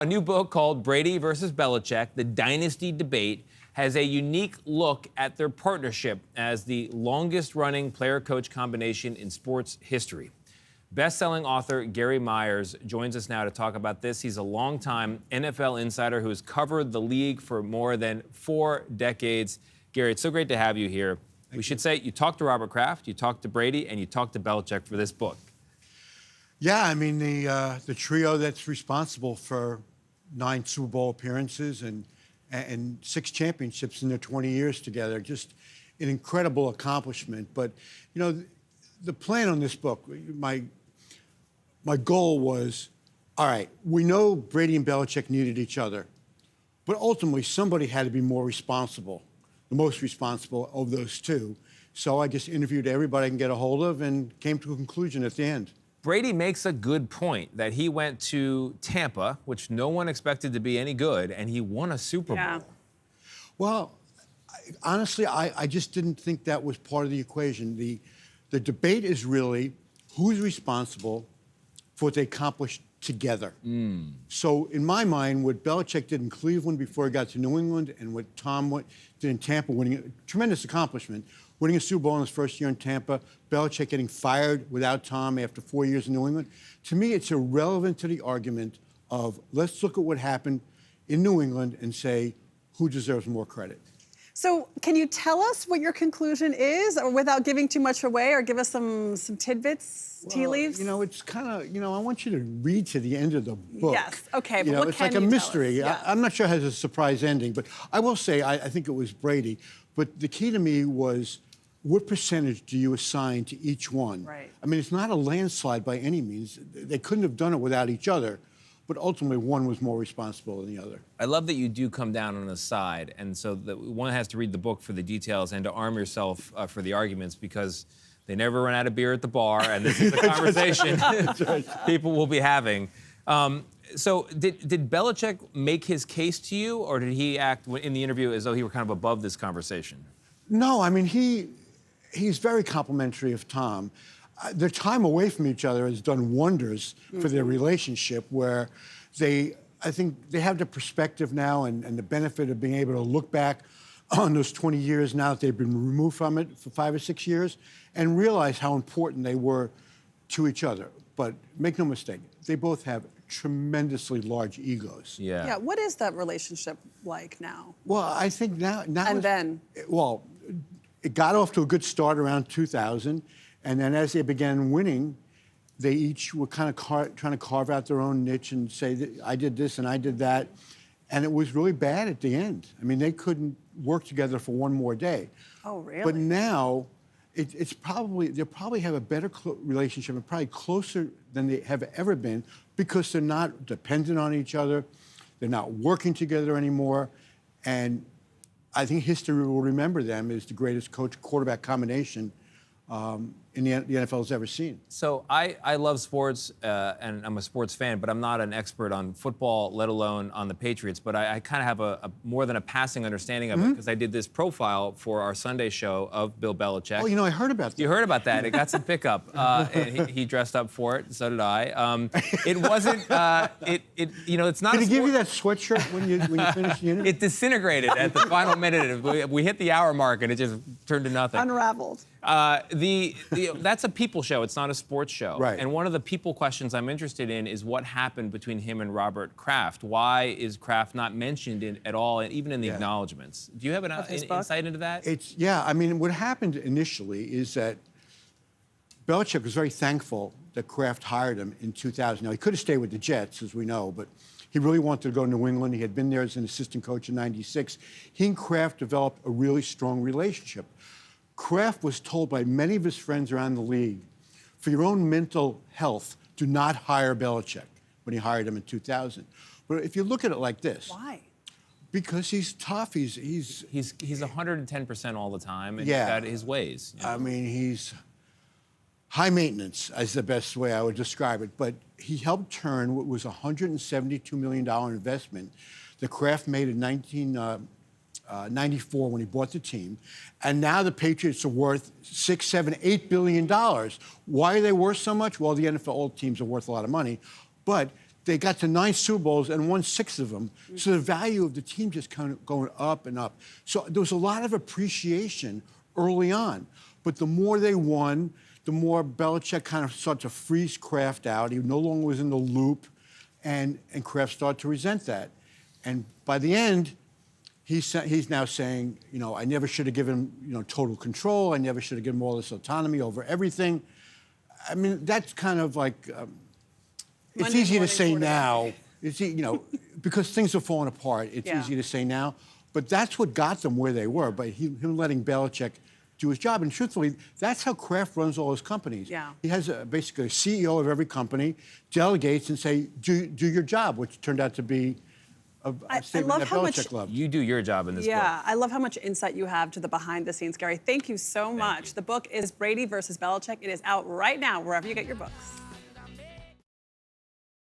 A new book called Brady versus Belichick, The Dynasty Debate, has a unique look at their partnership as the longest-running player-coach combination in sports history. Best-selling author Gary Myers joins us now to talk about this. He's a longtime NFL insider who has covered the league for more than 4 decades. Gary, it's so great to have you here. We should say you talked to Robert Kraft, you talked to Brady, and you talked to Belichick for this book. Yeah, I mean, the trio that's responsible for 9 Super Bowl appearances and 6 championships in their 20 years together, just an incredible accomplishment. But, you know, the plan on this book, my goal was, all right, we know Brady and Belichick needed each other, but ultimately somebody had to be more responsible, the most responsible of those two. So I just interviewed everybody I can get a hold of and came to a conclusion at the end. Brady makes a good point that he went to Tampa, which no one expected to be any good, and he won a Super Bowl. Well, honestly, I just didn't think that was part of the equation. The debate is really who's responsible for what they accomplished together. So in my mind, what Belichick did in Cleveland before he got to New England and what Tom did in Tampa, winning a tremendous accomplishment, winning a Super Bowl in his first year in Tampa, Belichick getting fired without Tom after 4 years in New England. To me, it's irrelevant to the argument of let's look at what happened in New England and say who deserves more credit. So can you tell us what your conclusion is, or without giving too much away, or give us some tidbits, tea leaves? You know, it's kind of, you know, I want you to read to the end of the book. Yes, okay, but what it's can like a you mystery. tell us? Yeah. I'm not sure it has a surprise ending, but I will say I think it was Brady. But the key to me was what percentage do you assign to each one? Right. I mean, it's not a landslide by any means. They couldn't have done it without each other, but ultimately one was more responsible than the other. I love that you do come down on the side, and so that one has to read the book for the details and to arm yourself for the arguments, because they never run out of beer at the bar, and this is a conversation people will be having. So did Belichick make his case to you, or did he act in the interview as though he were kind of above this conversation? No, I mean, he's very complimentary of Tom. Their time away from each other has done wonders for their relationship, where I think they have the perspective now and the benefit of being able to look back on those 20 years now that they've been removed from it for 5 or 6 years and realize how important they were to each other. But make no mistake, they both have tremendously large egos. Yeah, what is that relationship like now? Well, I think now and then? Well, it got off to a good start around 2000. And then as they began winning, they each were kind of trying to carve out their own niche and say, that I did this and I did that. And it was really bad at the end. I mean, they couldn't work together for one more day. Oh, really? But now, they probably have a better relationship and probably closer than they have ever been, because they're not dependent on each other. They're not working together anymore. And I think history will remember them as the greatest coach-quarterback combination the NFL has ever seen. So I love sports, and I'm a sports fan, but I'm not an expert on football, let alone on the Patriots. But I kind of have a more than a passing understanding of it, because I did this profile for our Sunday show of Bill Belichick. Oh, you know, I heard about that. You heard about that. It got some pickup, and he dressed up for it. So did I. It wasn't. You know, it's not. Did he give you that sweatshirt when you finished the interview? It disintegrated at the final minute. We hit the hour mark, and it just turned to nothing. Unraveled. That's a people show. It's not a sports show. Right. And one of the people questions I'm interested in is what happened between him and Robert Kraft. Why is Kraft not mentioned at all, even in the acknowledgments? Do you have an insight into that? I mean, what happened initially is that Belichick was very thankful that Kraft hired him in 2000. Now, he could have stayed with the Jets, as we know, but he really wanted to go to New England. He had been there as an assistant coach in '96. He and Kraft developed a really strong relationship. Kraft was told by many of his friends around the league, for your own mental health, do not hire Belichick, when he hired him in 2000. But if you look at it like this. Why? Because he's tough. He's 110% all the time, and yeah. he's got his ways. You know? I mean, he's high maintenance, is the best way I would describe it. But he helped turn what was a $172 million investment that Kraft made in 1994 when he bought the team, and now the Patriots are worth $6, $7, $8 billion. Why are they worth so much? Well, the NFL teams are worth a lot of money, but they got to 9 Super Bowls and won 6 of them. So the value of the team just kind of going up and up. So there was a lot of appreciation early on. But the more they won, the more Belichick kind of started to freeze Kraft out. He no longer was in the loop, and Kraft started to resent that. And by the end, he's now saying, I never should have given him, total control. I never should have given him all this autonomy over everything. I mean, that's kind of like, it's easy to say now. It's, because things are falling apart, it's easy to say now. But that's what got them where they were, by him letting Belichick do his job. And truthfully, that's how Kraft runs all his companies. Yeah. He has basically a CEO of every company, delegates and say, do your job, which turned out to be a statement that Belichick loved. You do your job in this book. Yeah, I love how much insight you have to the behind the scenes, Gary. Thank you so much. The book is Brady versus Belichick. It is out right now, wherever you get your books.